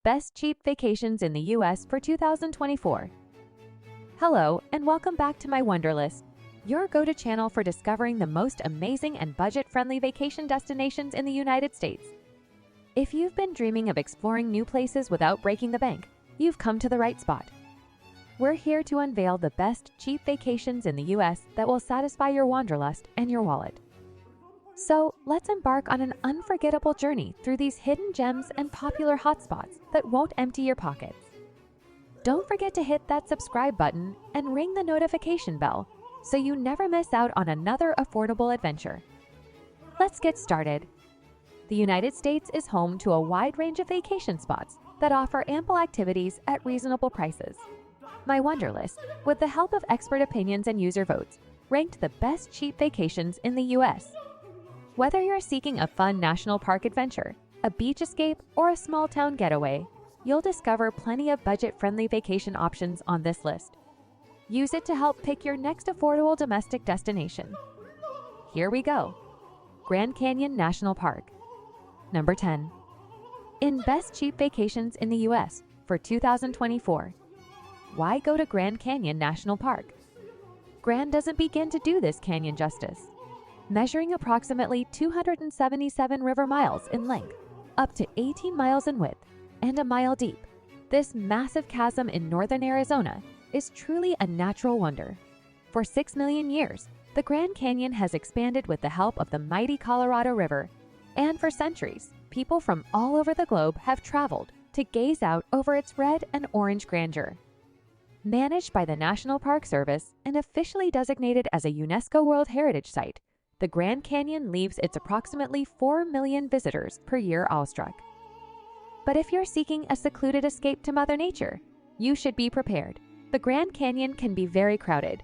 Best Cheap Vacations in the U.S. for 2024. Hello, and welcome back to my Wonderlist, your go-to channel for discovering the most amazing and budget-friendly vacation destinations in the United States. If you've been dreaming of exploring new places without breaking the bank, you've come to the right spot. We're here to unveil the best cheap vacations in the U.S. that will satisfy your wanderlust and your wallet. So, let's embark on an unforgettable journey through these hidden gems and popular hotspots that won't empty your pockets. Don't forget to hit that subscribe button and ring the notification bell so you never miss out on another affordable adventure. Let's get started. The United States is home to a wide range of vacation spots that offer ample activities at reasonable prices. My Wonderlist, with the help of expert opinions and user votes, ranked the best cheap vacations in the U.S. Whether you're seeking a fun national park adventure, a beach escape, or a small town getaway, you'll discover plenty of budget-friendly vacation options on this list. Use it to help pick your next affordable domestic destination. Here we go. Grand Canyon National Park. Number 10. In Best Cheap Vacations in the U.S. for 2024. Why go to Grand Canyon National Park? Grand doesn't begin to do this canyon justice. Measuring approximately 277 river miles in length, up to 18 miles in width, and a mile deep, this massive chasm in northern Arizona is truly a natural wonder. For 6 million years, the Grand Canyon has expanded with the help of the mighty Colorado River, and for centuries, people from all over the globe have traveled to gaze out over its red and orange grandeur. Managed by the National Park Service and officially designated as a UNESCO World Heritage Site, the Grand Canyon leaves its approximately 4 million visitors per year awestruck. But if you're seeking a secluded escape to Mother Nature, you should be prepared. The Grand Canyon can be very crowded.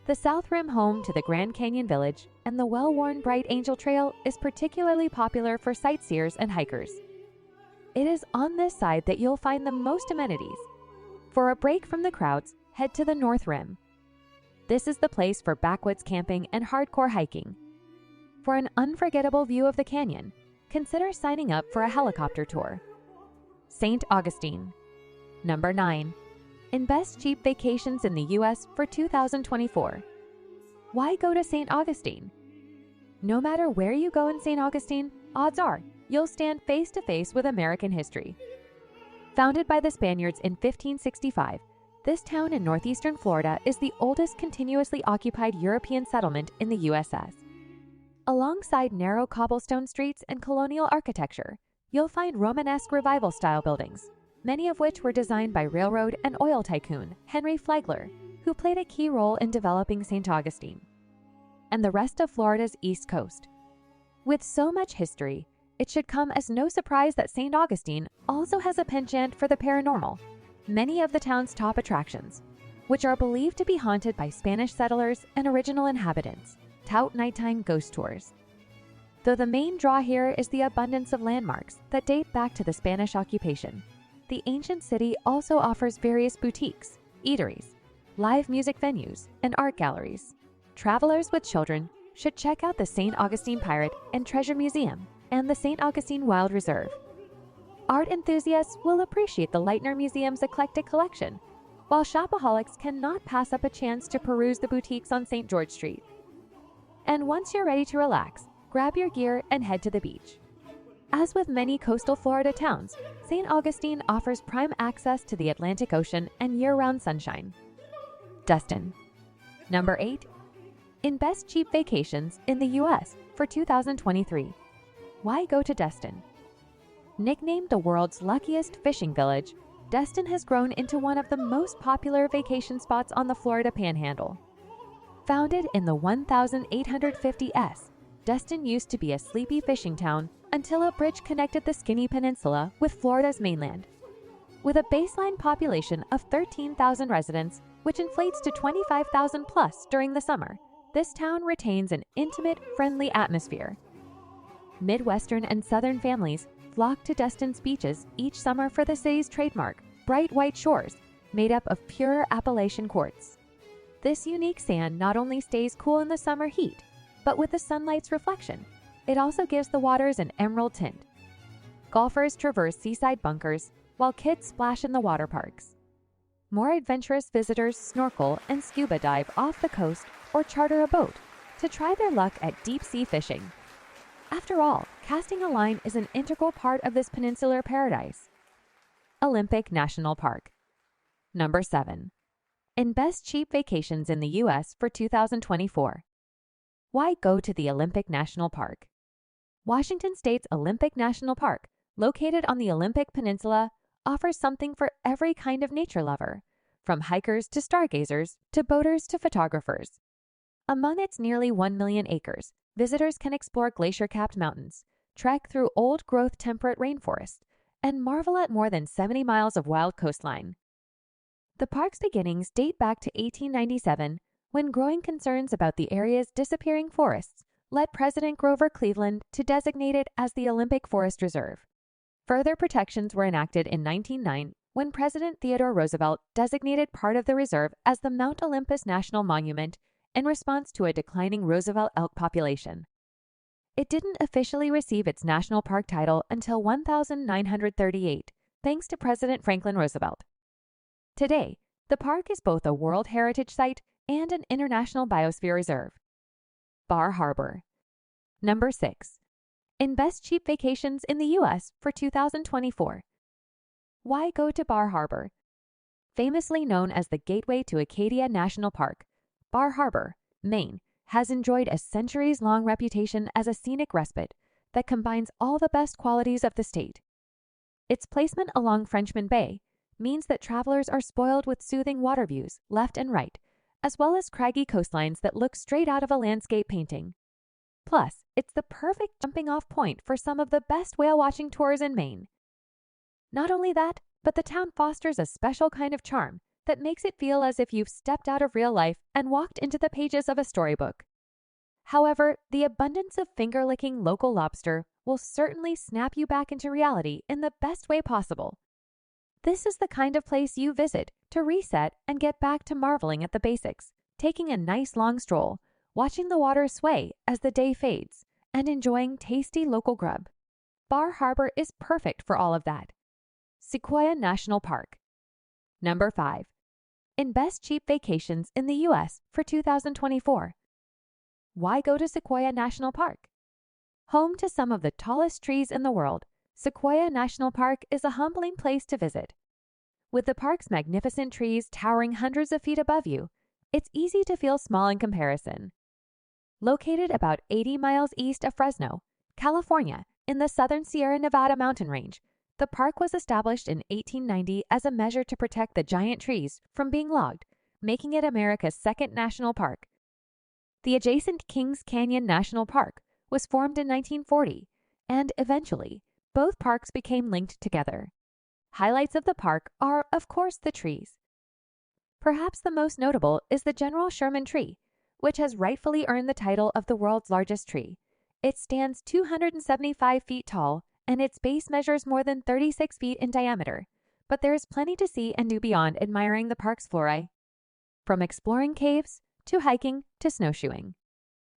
The South Rim, home to the Grand Canyon Village and the well-worn Bright Angel Trail, is particularly popular for sightseers and hikers. It is on this side that you'll find the most amenities. For a break from the crowds, head to the North Rim. This is the place for backwoods camping and hardcore hiking. For an unforgettable view of the canyon, consider signing up for a helicopter tour. St. Augustine. Number 9. In Best Cheap Vacations in the U.S. for 2024. Why go to St. Augustine? No matter where you go in St. Augustine, odds are you'll stand face to face with American history. Founded by the Spaniards in 1565, this town in northeastern Florida is the oldest continuously occupied European settlement in the USS. Alongside narrow cobblestone streets and colonial architecture, you'll find Romanesque Revival-style buildings, many of which were designed by railroad and oil tycoon Henry Flagler, who played a key role in developing St. Augustine, and the rest of Florida's East Coast. With so much history, it should come as no surprise that St. Augustine also has a penchant for the paranormal. Many of the town's top attractions, which are believed to be haunted by Spanish settlers and original inhabitants, tout nighttime ghost tours. Though the main draw here is the abundance of landmarks that date back to the Spanish occupation, the ancient city also offers various boutiques, eateries, live music venues, and art galleries. Travelers with children should check out the St. Augustine Pirate and Treasure Museum and the St. Augustine Wild Reserve. Art enthusiasts will appreciate the Lightner Museum's eclectic collection, while shopaholics cannot pass up a chance to peruse the boutiques on St. George Street. And once you're ready to relax, grab your gear and head to the beach. As with many coastal Florida towns, St. Augustine offers prime access to the Atlantic Ocean and year-round sunshine. Destin. Number 8. In Best Cheap Vacations in the U.S. for 2023. Why go to Destin? Nicknamed the world's luckiest fishing village, Destin has grown into one of the most popular vacation spots on the Florida Panhandle. Founded in the 1850s, Destin used to be a sleepy fishing town until a bridge connected the skinny peninsula with Florida's mainland. With a baseline population of 13,000 residents, which inflates to 25,000 plus during the summer, this town retains an intimate, friendly atmosphere. Midwestern and Southern families flock to Destin's beaches each summer for the city's trademark, bright white shores, made up of pure Appalachian quartz. This unique sand not only stays cool in the summer heat, but with the sunlight's reflection, it also gives the waters an emerald tint. Golfers traverse seaside bunkers, while kids splash in the water parks. More adventurous visitors snorkel and scuba dive off the coast or charter a boat to try their luck at deep-sea fishing. After all, casting a line is an integral part of this peninsular paradise. Olympic National Park. Number 7. In Best Cheap Vacations in the U.S. for 2024. Why go to the Olympic National Park? Washington State's Olympic National Park, located on the Olympic Peninsula, offers something for every kind of nature lover, from hikers to stargazers to boaters to photographers. Among its nearly 1 million acres, visitors can explore glacier-capped mountains, trek through old-growth temperate rainforests, and marvel at more than 70 miles of wild coastline. The park's beginnings date back to 1897, when growing concerns about the area's disappearing forests led President Grover Cleveland to designate it as the Olympic Forest Reserve. Further protections were enacted in 1909 when President Theodore Roosevelt designated part of the reserve as the Mount Olympus National Monument in response to a declining Roosevelt elk population. It didn't officially receive its national park title until 1938, thanks to President Franklin Roosevelt. Today, the park is both a World Heritage Site and an International Biosphere Reserve. Bar Harbor. Number 6. In Best Cheap Vacations in the U.S. for 2024. Why go to Bar Harbor? Famously known as the gateway to Acadia National Park, Bar Harbor, Maine, has enjoyed a centuries-long reputation as a scenic respite that combines all the best qualities of the state. Its placement along Frenchman Bay means that travelers are spoiled with soothing water views left and right, as well as craggy coastlines that look straight out of a landscape painting. Plus, it's the perfect jumping-off point for some of the best whale-watching tours in Maine. Not only that, but the town fosters a special kind of charm that makes it feel as if you've stepped out of real life and walked into the pages of a storybook. However, the abundance of finger-licking local lobster will certainly snap you back into reality in the best way possible. This is the kind of place you visit to reset and get back to marveling at the basics, taking a nice long stroll, watching the water sway as the day fades, and enjoying tasty local grub. Bar Harbor is perfect for all of that. Sequoia National Park. Number 5. In Best Cheap Vacations in the U.S. for 2024. Why go to Sequoia National Park? Home to some of the tallest trees in the world, Sequoia National Park is a humbling place to visit. With the park's magnificent trees towering hundreds of feet above you, it's easy to feel small in comparison. Located about 80 miles east of Fresno, California, in the southern Sierra Nevada mountain range, the park was established in 1890 as a measure to protect the giant trees from being logged, making it America's second national park. The adjacent Kings Canyon National Park was formed in 1940, and eventually, both parks became linked together. Highlights of the park are, of course, the trees. Perhaps the most notable is the General Sherman tree, which has rightfully earned the title of the world's largest tree. It stands 275 feet tall, and its base measures more than 36 feet in diameter, but there is plenty to see and do beyond admiring the park's flora. From exploring caves, to hiking, to snowshoeing.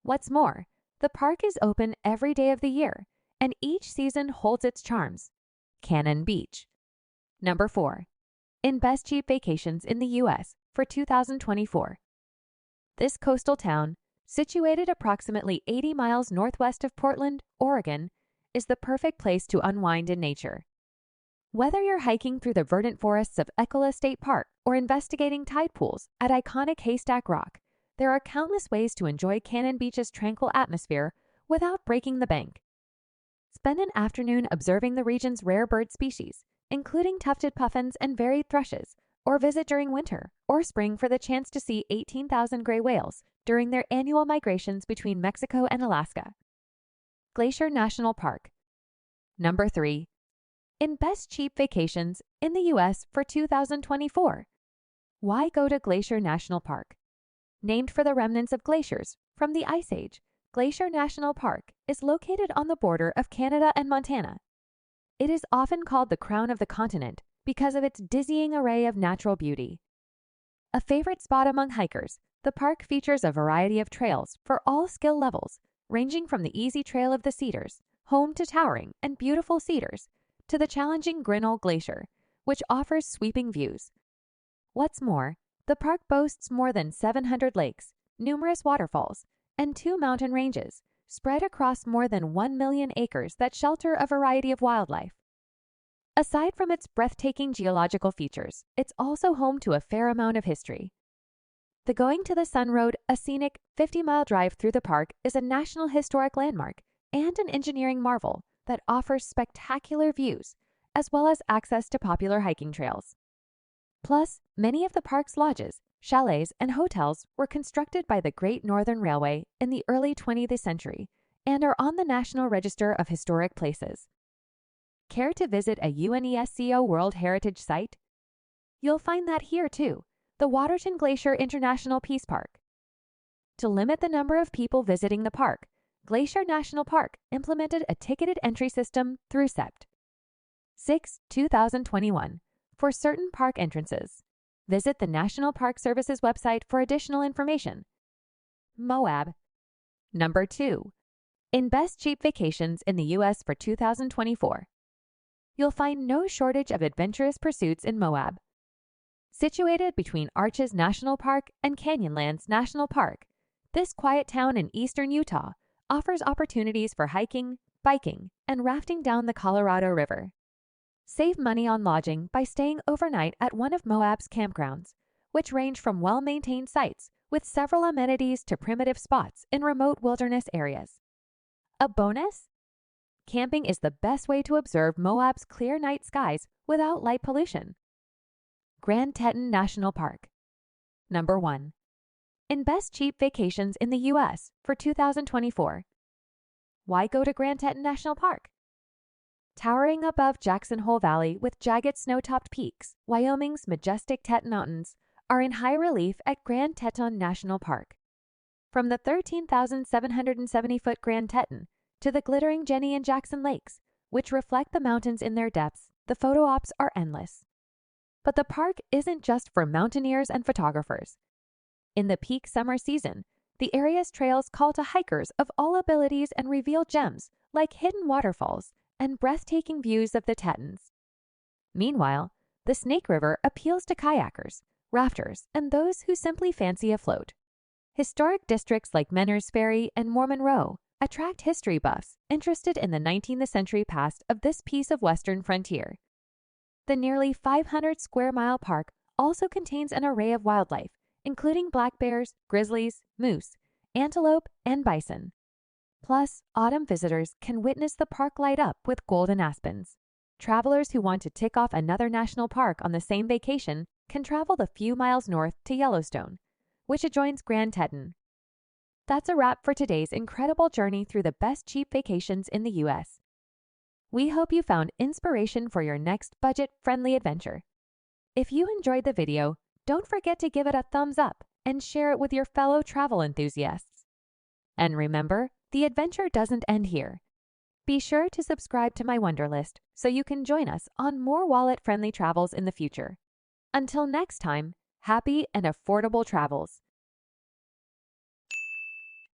What's more, the park is open every day of the year, and each season holds its charms. Cannon Beach. Number 4. In Best Cheap Vacations in the U.S. for 2024. This coastal town, situated approximately 80 miles northwest of Portland, Oregon, is the perfect place to unwind in nature. Whether you're hiking through the verdant forests of Ecola State Park or investigating tide pools at iconic Haystack Rock, there are countless ways to enjoy Cannon Beach's tranquil atmosphere without breaking the bank. Spend an afternoon observing the region's rare bird species, including tufted puffins and varied thrushes, or visit during winter or spring for the chance to see 18,000 gray whales during their annual migrations between Mexico and Alaska. Glacier National Park. Number 3. In Best Cheap Vacations in the U.S. for 2024. Why go to Glacier National Park? Named for the remnants of glaciers from the Ice Age, Glacier National Park is located on the border of Canada and Montana. It is often called the crown of the continent because of its dizzying array of natural beauty. A favorite spot among hikers, the park features a variety of trails for all skill levels, ranging from the easy Trail of the Cedars, home to towering and beautiful cedars, to the challenging Grinnell Glacier, which offers sweeping views. What's more, the park boasts more than 700 lakes, numerous waterfalls, and 2 mountain ranges, spread across more than 1 million acres that shelter a variety of wildlife. Aside from its breathtaking geological features, it's also home to a fair amount of history. The Going to the Sun Road, a scenic 50-mile drive through the park, is a National Historic Landmark and an engineering marvel that offers spectacular views, as well as access to popular hiking trails. Plus, many of the park's lodges, chalets, and hotels were constructed by the Great Northern Railway in the early 20th century and are on the National Register of Historic Places. Care to visit a UNESCO World Heritage Site? You'll find that here too, the Waterton Glacier International Peace Park. To limit the number of people visiting the park, Glacier National Park implemented a ticketed entry system through Sept. 6, 2021. For certain park entrances, visit the National Park Service's website for additional information. Moab. Number 2. In Best Cheap Vacations in the U.S. for 2024. You'll find no shortage of adventurous pursuits in Moab. Situated between Arches National Park and Canyonlands National Park, this quiet town in eastern Utah offers opportunities for hiking, biking, and rafting down the Colorado River. Save money on lodging by staying overnight at one of Moab's campgrounds, which range from well-maintained sites with several amenities to primitive spots in remote wilderness areas. A bonus? Camping is the best way to observe Moab's clear night skies without light pollution. Grand Teton National Park. Number 1. In Best Cheap Vacations in the U.S. for 2024. Why go to Grand Teton National Park? Towering above Jackson Hole Valley with jagged snow-topped peaks, Wyoming's majestic Teton Mountains are in high relief at Grand Teton National Park. From the 13,770-foot Grand Teton to the glittering Jenny and Jackson Lakes, which reflect the mountains in their depths, the photo ops are endless. But the park isn't just for mountaineers and photographers. In the peak summer season, the area's trails call to hikers of all abilities and reveal gems like hidden waterfalls and breathtaking views of the Tetons. Meanwhile, the Snake River appeals to kayakers, rafters, and those who simply fancy a float. Historic districts like Menors Ferry and Mormon Row attract history buffs interested in the 19th century past of this piece of western frontier. The nearly 500-square-mile park also contains an array of wildlife, including black bears, grizzlies, moose, antelope, and bison. Plus, autumn visitors can witness the park light up with golden aspens. Travelers who want to tick off another national park on the same vacation can travel the few miles north to Yellowstone, which adjoins Grand Teton. That's a wrap for today's incredible journey through the best cheap vacations in the U.S. We hope you found inspiration for your next budget-friendly adventure. If you enjoyed the video, don't forget to give it a thumbs up and share it with your fellow travel enthusiasts. And remember, the adventure doesn't end here. Be sure to subscribe to my Wonderlist so you can join us on more wallet-friendly travels in the future. Until next time, happy and affordable travels.